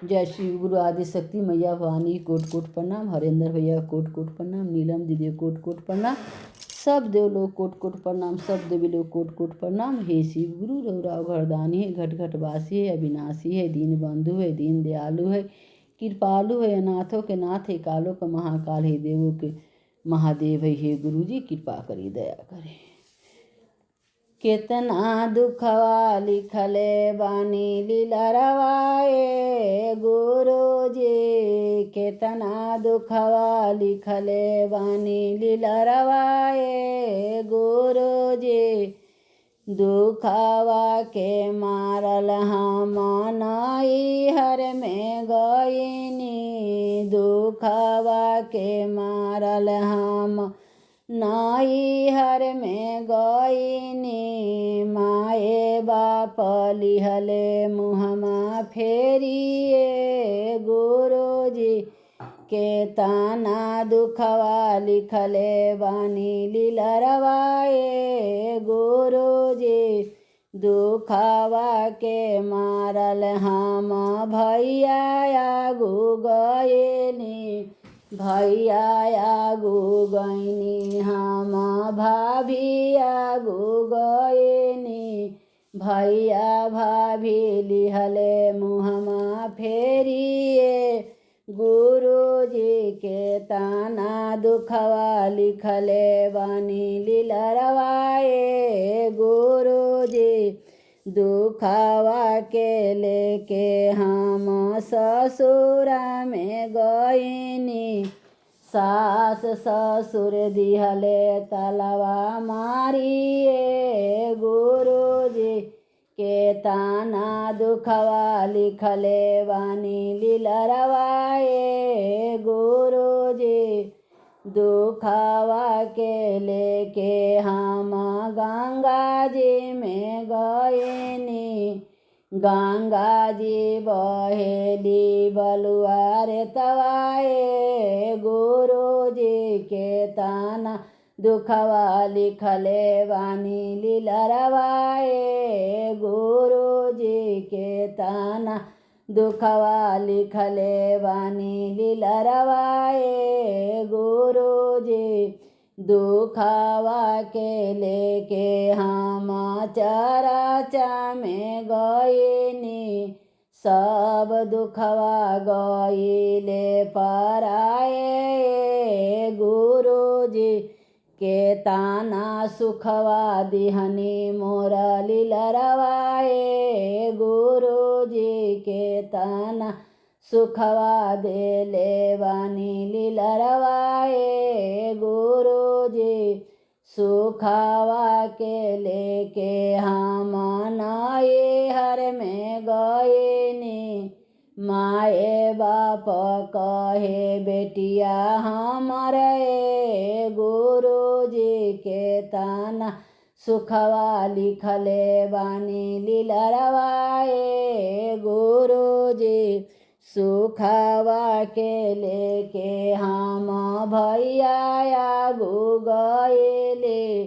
जय श्री गुरु आदि शक्ति मैया भवानी कोट कोट प्रणाम। हरेंद्र भैया कोट कोट प्रणाम। नीलम दीदी कोट कोट प्रणाम। सब देव लोग कोट कोट प्रणाम। सब देवी लोग कोट कोट प्रणाम। हे शिव गुरु रघुराव घरदानी है, घट घट वासी है, अविनाशी है, दीन बंधु है, दीन दयालु है, कृपालु है, अनाथों के नाथ है, कालों का महाकाल है, देवों के महादेव है। हे गुरु जी कृपा करी दया करे। केतना दुखवा लिखले बानी लीलरवाए गुरु जी, केतना दुखवा लिखले बानी लीलरवाए गुरु जी, दुखवा के मारल हम नाई हर में गईनी, दुखवा के मारल हम नाई हर में गईनी, माए बाप लिहले मुहमा फेरिए गुरु जी, के ताना दुखवा लिखले बानी लीलरवाए गुरु जी, दुखवा के मारल हम भैया आगू गएनी, भैया आगू गईनी हम भाभी आगू गएनी, भैया भाभी लिहले मुहमा फेरिए गुरु जी, के ताना दुखवा लिखले बानी लीलरवाए गुरु जी, दुखवा के लेके हम ससुरा में गईनी, सास ससुर दिहले तलवा मारिए गुरु जी, के ताना दुखवा लिखले बानी लीलरवाए गुरु जी, दुखवा के लेके हम गंगा जी में गएनी, गंगा जी बहेली बलुआ रे तवाए गुरु जी, के ताना दुखवा लिखले बानी लीलरवाए गुरु जी, के ताना दुखवा लिखले बानी लीलरवाए गुरु जी, दुखवा के लेके हम चराचा में गईनी, सब दुखवा गईले पराए गुरु जी, के ताना सुखवा दिहनी मोर लीलरवाए गुरु जी, के ताना सुखवा देले बानी लीलरवाए गुरु जी, सुखवा के लेके हम नाई हर में गईनी, माए बाप कहे बेटिया हमारे गुरु जी, के ताना सुखवा लिखले बानी लीलरवाए गुरु जी, सुखवा के लेके हम भैया आगू गएले,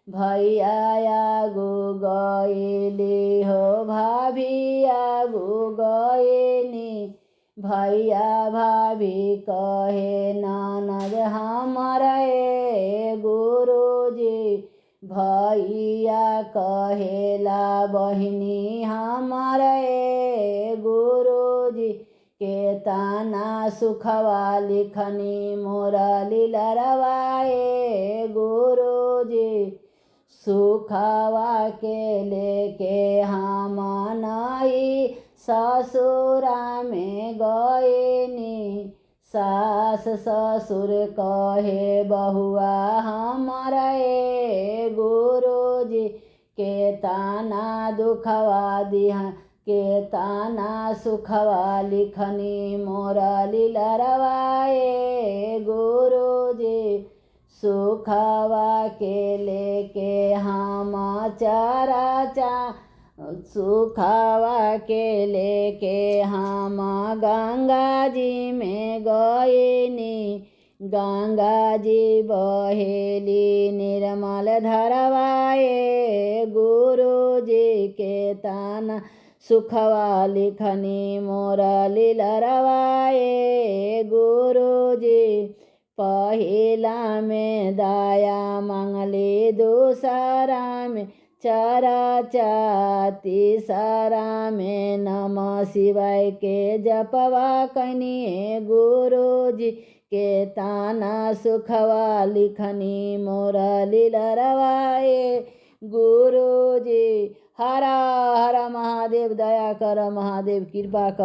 भैया आगू गएले हो, भाभी आगू गएनी, भैया भाभी कहे ननद हमारे गुरु जी, भैया कहेला बहिनी हमारे गुरु जी, के ताना सुखवा लिखनी मोरा लीलरवाए गुरु जी, सुखवा के लेके हम नाई ससुरा में गएनी, सास ससुर कहे बहुआ हमारे गुरु जी, के ताना दुखवा दिहा, के ताना सुखवा लिखनी मोरा लीलरवाए गुरु जी, सुखवा के लेके हम चराचा, सुखवा के लेके हम गंगा जी में गएनी, गंगा जी बहेली निर्मल धरवाए गुरु जी, के ताना सुखवा लिखनी मुरली लरवाए गुरुजी। पहिला में दया मांगले, दूसरा में चर्चा, तीसरा में नमः शिवाय के जपवा कनिए गुरुजी के ताना। सुखवा लिखनी मुरली लरवाए गुरुजी। हर हर महादेव, दया कर महादेव, कृपा कर।